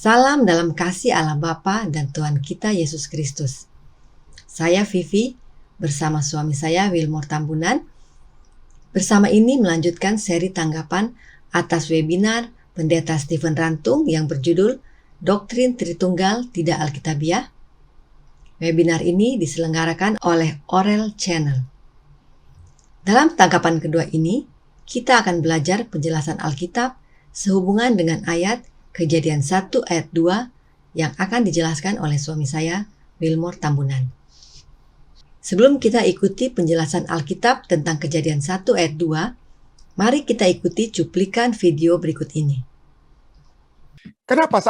Salam dalam kasih Allah Bapa dan Tuhan kita Yesus Kristus. Saya Vivi bersama suami saya Wilmore Tambunan. Bersama ini melanjutkan seri tanggapan atas webinar Pendeta Stephen Rantung yang berjudul Doktrin Tritunggal Tidak Alkitabiah. Webinar ini diselenggarakan oleh Orel Channel. Dalam tanggapan kedua ini, kita akan belajar penjelasan Alkitab sehubungan dengan ayat Kejadian 1 ayat 2 yang akan dijelaskan oleh suami saya, Wilmore Tambunan. Sebelum kita ikuti penjelasan Alkitab tentang Kejadian 1 ayat 2, mari kita ikuti cuplikan video berikut ini. Kenapa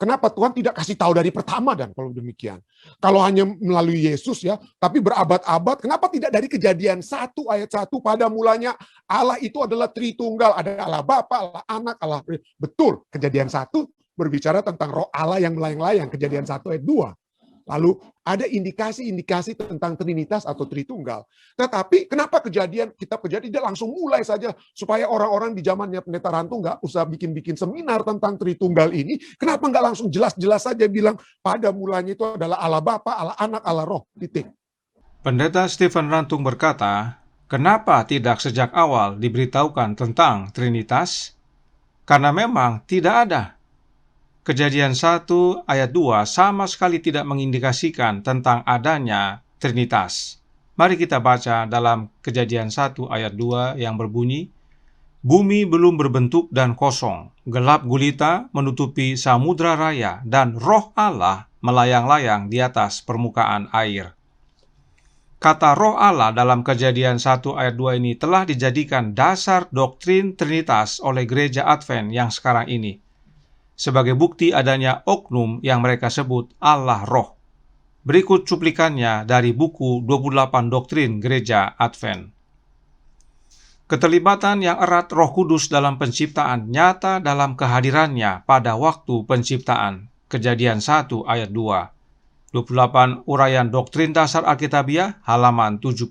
kenapa Tuhan tidak kasih tahu dari pertama dan kalau demikian? Kalau hanya melalui Yesus ya, tapi berabad-abad, kenapa tidak dari Kejadian 1 ayat 1 pada mulanya Allah itu adalah Tritunggal, ada Allah Bapa, Allah Anak, Allah. Betul, Kejadian 1 berbicara tentang Roh Allah yang melayang-layang, Kejadian 1 ayat 2. Lalu ada indikasi-indikasi tentang Trinitas atau Tritunggal. Tetapi kenapa kitab Kejadian tidak langsung mulai saja supaya orang-orang di zamannya Pendeta Rantung nggak usah bikin-bikin seminar tentang Tritunggal ini. Kenapa nggak langsung jelas-jelas saja bilang pada mulanya itu adalah Allah Bapa, Allah Anak, Allah Roh, titik. Pendeta Stephen Rantung berkata, kenapa tidak sejak awal diberitahukan tentang Trinitas? Karena memang tidak ada. Kejadian 1 ayat 2 sama sekali tidak mengindikasikan tentang adanya Trinitas. Mari kita baca dalam Kejadian 1 ayat 2 yang berbunyi, bumi belum berbentuk dan kosong, gelap gulita menutupi samudra raya, dan Roh Allah melayang-layang di atas permukaan air. Kata Roh Allah dalam Kejadian 1 ayat 2 ini telah dijadikan dasar doktrin Trinitas oleh gereja Advent yang sekarang ini, sebagai bukti adanya oknum yang mereka sebut Allah Roh. Berikut cuplikannya dari buku 28 Doktrin Gereja Advent. Keterlibatan yang erat Roh Kudus dalam penciptaan nyata dalam kehadirannya pada waktu penciptaan. Kejadian 1 ayat 2. 28 Uraian Doktrin Dasar Alkitabiah, halaman 75.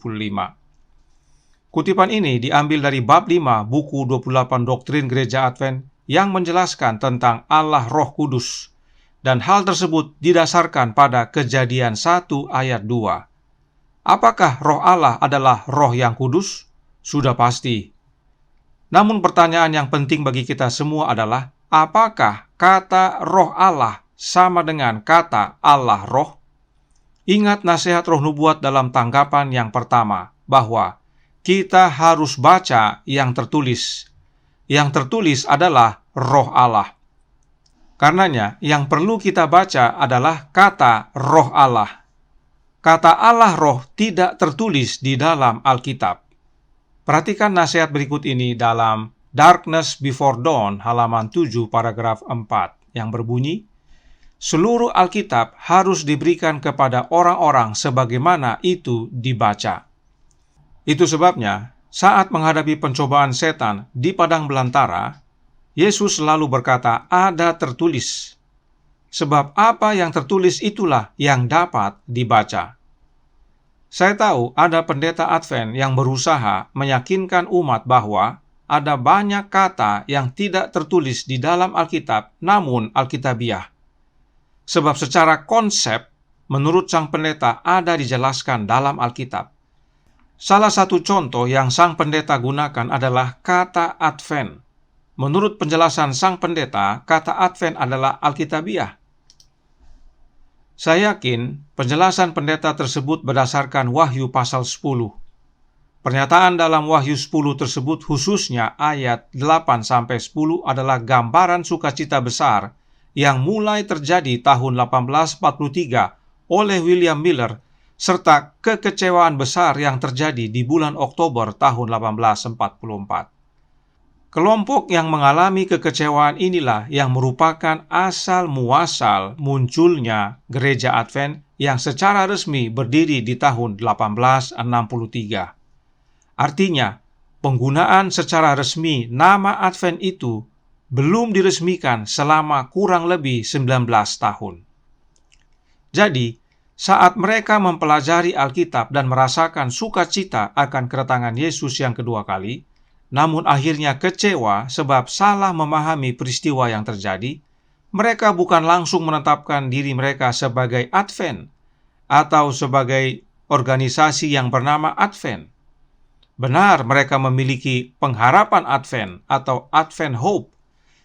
Kutipan ini diambil dari bab 5 buku 28 Doktrin Gereja Advent yang menjelaskan tentang Allah Roh Kudus, dan hal tersebut didasarkan pada Kejadian 1 ayat 2. Apakah Roh Allah adalah Roh yang kudus? Sudah pasti. Namun pertanyaan yang penting bagi kita semua adalah, apakah kata Roh Allah sama dengan kata Allah Roh? Ingat nasihat Roh Nubuat dalam tanggapan yang pertama, bahwa kita harus baca yang tertulis. Yang tertulis adalah Roh Allah. Karenanya, yang perlu kita baca adalah kata Roh Allah. Kata Allah Roh tidak tertulis di dalam Alkitab. Perhatikan nasihat berikut ini dalam Darkness Before Dawn, halaman 7, paragraf 4, yang berbunyi, seluruh Alkitab harus diberikan kepada orang-orang sebagaimana itu dibaca. Itu sebabnya, saat menghadapi pencobaan setan di padang belantara, Yesus selalu berkata, ada tertulis. Sebab apa yang tertulis itulah yang dapat dibaca. Saya tahu ada pendeta Advent yang berusaha meyakinkan umat bahwa ada banyak kata yang tidak tertulis di dalam Alkitab, namun Alkitabiah. Sebab secara konsep, menurut sang pendeta ada dijelaskan dalam Alkitab. Salah satu contoh yang sang pendeta gunakan adalah kata Advent. Menurut penjelasan sang pendeta, kata Advent adalah Alkitabiah. Saya yakin penjelasan pendeta tersebut berdasarkan Wahyu pasal 10. Pernyataan dalam Wahyu 10 tersebut, khususnya ayat 8-10, adalah gambaran sukacita besar yang mulai terjadi tahun 1843 oleh William Miller, serta kekecewaan besar yang terjadi di bulan Oktober tahun 1844. Kelompok yang mengalami kekecewaan inilah yang merupakan asal muasal munculnya Gereja Advent yang secara resmi berdiri di tahun 1863. Artinya, penggunaan secara resmi nama Advent itu belum diresmikan selama kurang lebih 19 tahun. Jadi, saat mereka mempelajari Alkitab dan merasakan sukacita akan kedatangan Yesus yang kedua kali, namun akhirnya kecewa sebab salah memahami peristiwa yang terjadi, mereka bukan langsung menetapkan diri mereka sebagai Advent atau sebagai organisasi yang bernama Advent. Benar, mereka memiliki pengharapan Advent atau Advent Hope,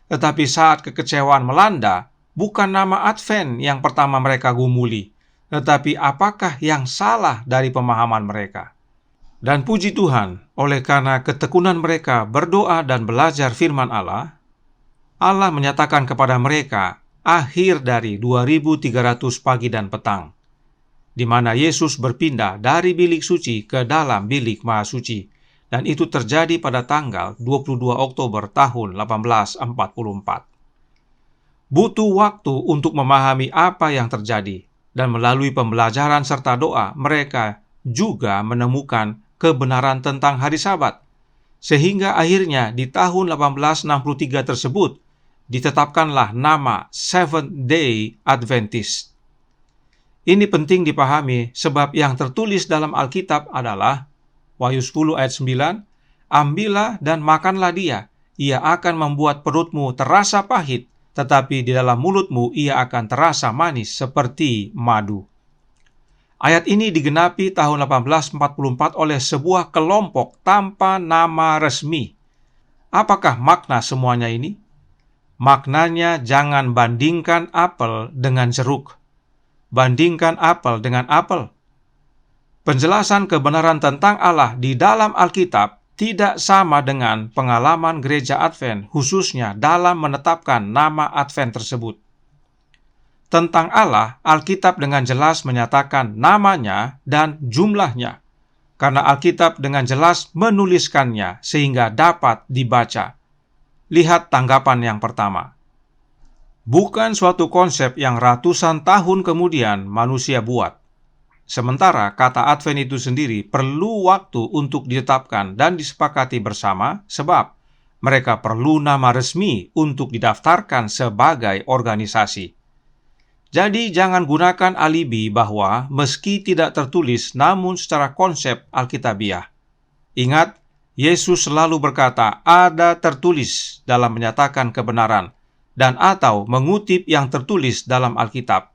tetapi saat kekecewaan melanda, bukan nama Advent yang pertama mereka gumuli, tetapi apakah yang salah dari pemahaman mereka. Dan puji Tuhan, oleh karena ketekunan mereka berdoa dan belajar firman Allah, Allah menyatakan kepada mereka akhir dari 2300 pagi dan petang, di mana Yesus berpindah dari bilik suci ke dalam bilik maha suci, dan itu terjadi pada tanggal 22 Oktober tahun 1844. Butuh waktu untuk memahami apa yang terjadi, dan melalui pembelajaran serta doa, mereka juga menemukan kebenaran tentang hari Sabat, sehingga akhirnya di tahun 1863 tersebut ditetapkanlah nama Seventh-day Adventist. Ini penting dipahami sebab yang tertulis dalam Alkitab adalah Wahyu 10 ayat 9, "Ambillah dan makanlah dia, ia akan membuat perutmu terasa pahit, tetapi di dalam mulutmu ia akan terasa manis seperti madu." Ayat ini digenapi tahun 1844 oleh sebuah kelompok tanpa nama resmi. Apakah makna semuanya ini? Maknanya jangan bandingkan apel dengan jeruk. Bandingkan apel dengan apel. Penjelasan kebenaran tentang Allah di dalam Alkitab tidak sama dengan pengalaman gereja Advent, khususnya dalam menetapkan nama Advent tersebut. Tentang Allah, Alkitab dengan jelas menyatakan namanya dan jumlahnya, karena Alkitab dengan jelas menuliskannya sehingga dapat dibaca. Lihat tanggapan yang pertama. Bukan suatu konsep yang ratusan tahun kemudian manusia buat. Sementara kata Advent itu sendiri perlu waktu untuk ditetapkan dan disepakati bersama, sebab mereka perlu nama resmi untuk didaftarkan sebagai organisasi. Jadi jangan gunakan alibi bahwa meski tidak tertulis namun secara konsep Alkitabiah. Ingat, Yesus selalu berkata ada tertulis dalam menyatakan kebenaran dan atau mengutip yang tertulis dalam Alkitab.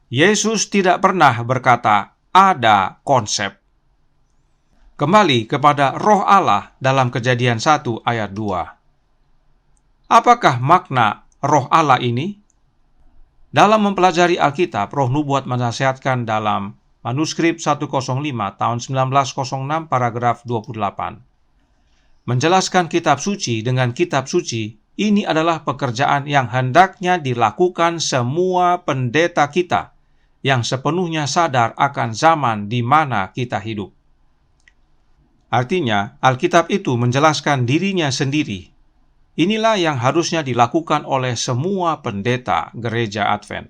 Yesus tidak pernah berkata ada konsep. Kembali kepada Roh Allah dalam Kejadian 1 ayat 2. Apakah makna Roh Allah ini? Dalam mempelajari Alkitab, Roh Nubuat menasihatkan dalam manuskrip 105 tahun 1906 paragraf 28. Menjelaskan kitab suci dengan kitab suci, ini adalah pekerjaan yang hendaknya dilakukan semua pendeta kita yang sepenuhnya sadar akan zaman di mana kita hidup. Artinya, Alkitab itu menjelaskan dirinya sendiri. Inilah yang harusnya dilakukan oleh semua pendeta gereja Advent.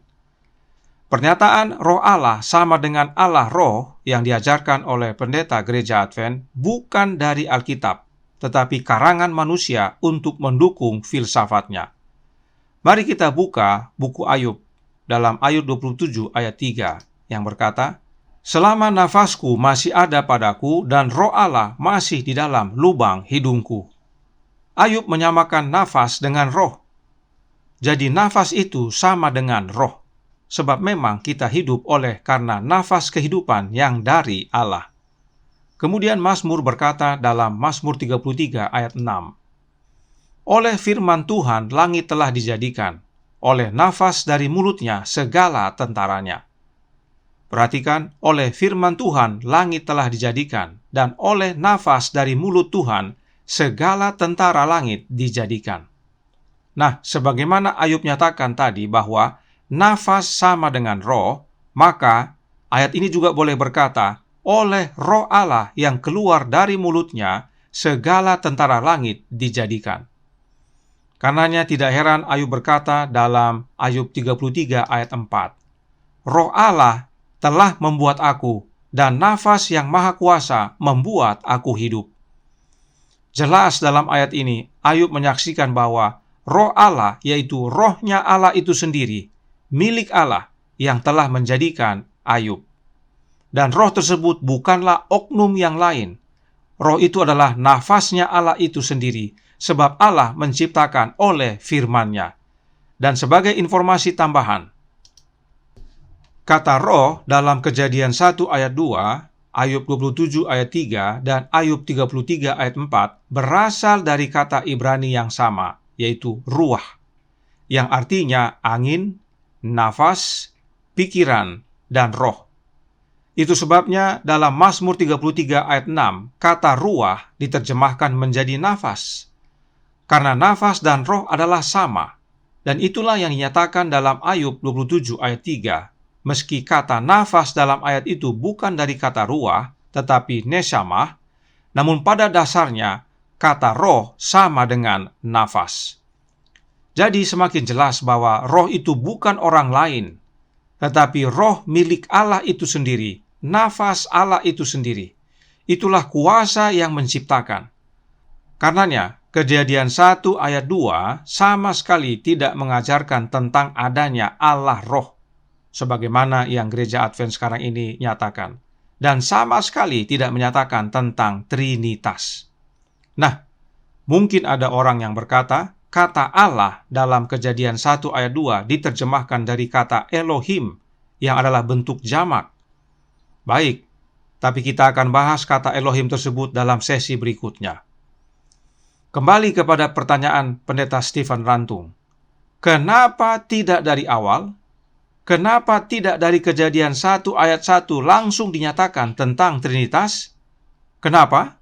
Pernyataan Roh Allah sama dengan Allah Roh yang diajarkan oleh pendeta gereja Advent bukan dari Alkitab, tetapi karangan manusia untuk mendukung filsafatnya. Mari kita buka buku Ayub dalam Ayub 27 ayat 3 yang berkata, "Selama nafasku masih ada padaku dan Roh Allah masih di dalam lubang hidungku." Ayub menyamakan nafas dengan roh. Jadi nafas itu sama dengan roh, sebab memang kita hidup oleh karena nafas kehidupan yang dari Allah. Kemudian Mazmur berkata dalam Mazmur 33 ayat 6, "Oleh firman Tuhan langit telah dijadikan, oleh nafas dari mulutnya segala tentaranya." Perhatikan, oleh firman Tuhan langit telah dijadikan, dan oleh nafas dari mulut Tuhan segala tentara langit dijadikan. Nah, sebagaimana Ayub nyatakan tadi bahwa nafas sama dengan roh, maka ayat ini juga boleh berkata, oleh Roh Allah yang keluar dari mulutnya, segala tentara langit dijadikan. Karenanya tidak heran Ayub berkata dalam Ayub 33 ayat 4, "Roh Allah telah membuat aku, dan nafas yang maha kuasa membuat aku hidup." Jelas dalam ayat ini, Ayub menyaksikan bahwa Roh Allah, yaitu rohnya Allah itu sendiri, milik Allah yang telah menjadikan Ayub. Dan roh tersebut bukanlah oknum yang lain. Roh itu adalah nafasnya Allah itu sendiri, sebab Allah menciptakan oleh firman-Nya. Dan sebagai informasi tambahan, kata roh dalam Kejadian 1 ayat 2, Ayub 27 ayat 3, dan Ayub 33 ayat 4 berasal dari kata Ibrani yang sama, yaitu ruah, yang artinya angin, nafas, pikiran, dan roh. Itu sebabnya dalam Mazmur 33 ayat 6, kata ruah diterjemahkan menjadi nafas. Karena nafas dan roh adalah sama, dan itulah yang dinyatakan dalam Ayub 27 ayat 3. Meski kata nafas dalam ayat itu bukan dari kata ruah, tetapi neshamah, namun pada dasarnya kata roh sama dengan nafas. Jadi semakin jelas bahwa roh itu bukan orang lain, tetapi roh milik Allah itu sendiri, nafas Allah itu sendiri. Itulah kuasa yang menciptakan. Karenanya, Kejadian 1 ayat 2 sama sekali tidak mengajarkan tentang adanya Allah roh, sebagaimana yang gereja Advent sekarang ini nyatakan. Dan sama sekali tidak menyatakan tentang Trinitas. Nah, mungkin ada orang yang berkata, kata Allah dalam Kejadian 1 ayat 2 diterjemahkan dari kata Elohim, yang adalah bentuk jamak. Baik, tapi kita akan bahas kata Elohim tersebut dalam sesi berikutnya. Kembali kepada pertanyaan Pendeta Stephen Rantung. Kenapa tidak dari awal? Kenapa tidak dari Kejadian 1 ayat 1 langsung dinyatakan tentang Trinitas? Kenapa?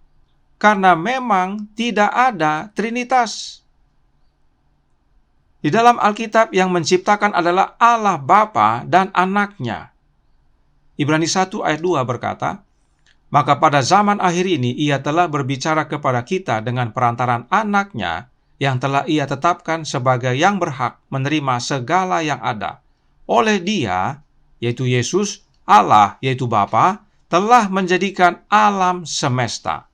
Karena memang tidak ada Trinitas. Di dalam Alkitab yang menciptakan adalah Allah Bapa dan Anaknya. Ibrani 1 ayat 2 berkata, maka pada zaman akhir ini ia telah berbicara kepada kita dengan perantaran Anaknya yang telah ia tetapkan sebagai yang berhak menerima segala yang ada. Oleh Dia, yaitu Yesus, Allah, yaitu Bapa, telah menjadikan alam semesta.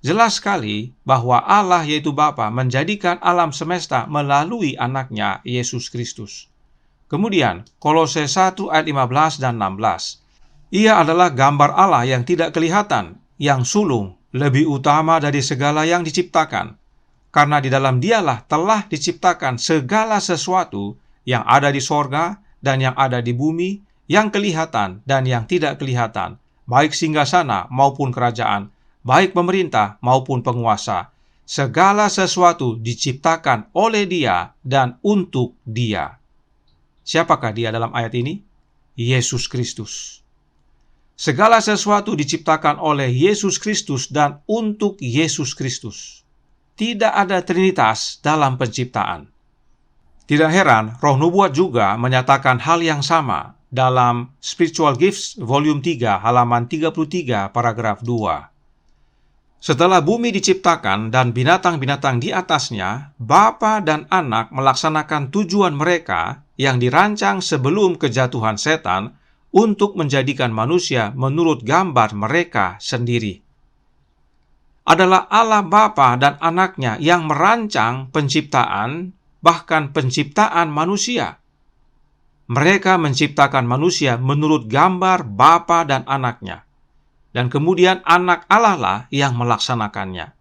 Jelas sekali bahwa Allah yaitu Bapa menjadikan alam semesta melalui Anaknya Yesus Kristus. Kemudian, Kolose 1 ayat 15 dan 16. Ia adalah gambar Allah yang tidak kelihatan, yang sulung, lebih utama dari segala yang diciptakan. Karena di dalam Dialah telah diciptakan segala sesuatu yang ada di sorga dan yang ada di bumi, yang kelihatan dan yang tidak kelihatan, baik singgasana maupun kerajaan, baik pemerintah maupun penguasa. Segala sesuatu diciptakan oleh Dia dan untuk Dia. Siapakah Dia dalam ayat ini? Yesus Kristus. Segala sesuatu diciptakan oleh Yesus Kristus dan untuk Yesus Kristus. Tidak ada Trinitas dalam penciptaan. Tidak heran, Roh Nubuat juga menyatakan hal yang sama dalam Spiritual Gifts volume 3 halaman 33 paragraf 2. Setelah bumi diciptakan dan binatang-binatang di atasnya, Bapa dan Anak melaksanakan tujuan mereka yang dirancang sebelum kejatuhan setan untuk menjadikan manusia menurut gambar mereka sendiri. Adalah Allah Bapa dan Anaknya yang merancang penciptaan, bahkan penciptaan manusia. Mereka menciptakan manusia menurut gambar Bapa dan Anaknya. Dan kemudian Anak Allah lah yang melaksanakannya.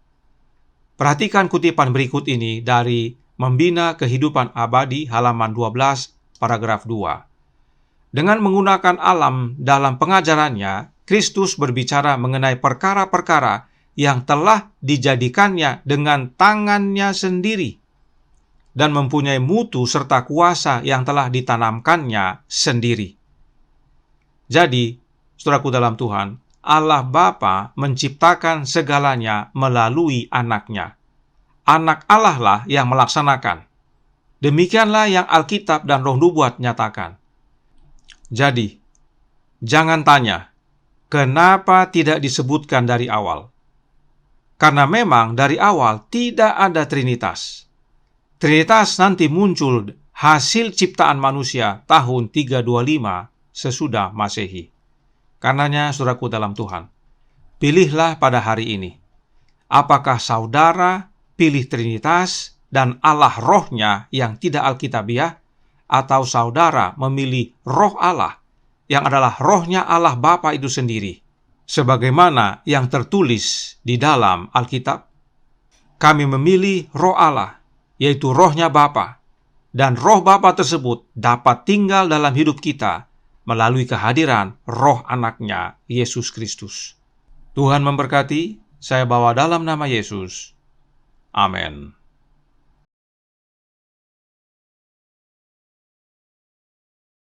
Perhatikan kutipan berikut ini dari Membina Kehidupan Abadi halaman 12 paragraf 2. Dengan menggunakan alam dalam pengajarannya, Kristus berbicara mengenai perkara-perkara yang telah dijadikannya dengan tangannya sendiri dan mempunyai mutu serta kuasa yang telah ditanamkannya sendiri. Jadi, saudaraku dalam Tuhan, Allah Bapa menciptakan segalanya melalui Anaknya. Anak Allah lah yang melaksanakan. Demikianlah yang Alkitab dan Roh Nubuat nyatakan. Jadi, jangan tanya, kenapa tidak disebutkan dari awal? Karena memang dari awal tidak ada Trinitas. Trinitas nanti muncul hasil ciptaan manusia tahun 325 sesudah Masehi. Karenanya, saudaraku dalam Tuhan, pilihlah pada hari ini. Apakah saudara pilih Trinitas dan Allah rohnya yang tidak alkitabiah, atau saudara memilih roh Allah yang adalah rohnya Allah Bapa itu sendiri, sebagaimana yang tertulis di dalam Alkitab? Kami memilih roh Allah, yaitu rohnya Bapa, dan roh Bapa tersebut dapat tinggal dalam hidup kita melalui kehadiran roh anaknya, Yesus Kristus. Tuhan memberkati, saya bawa dalam nama Yesus. Amin.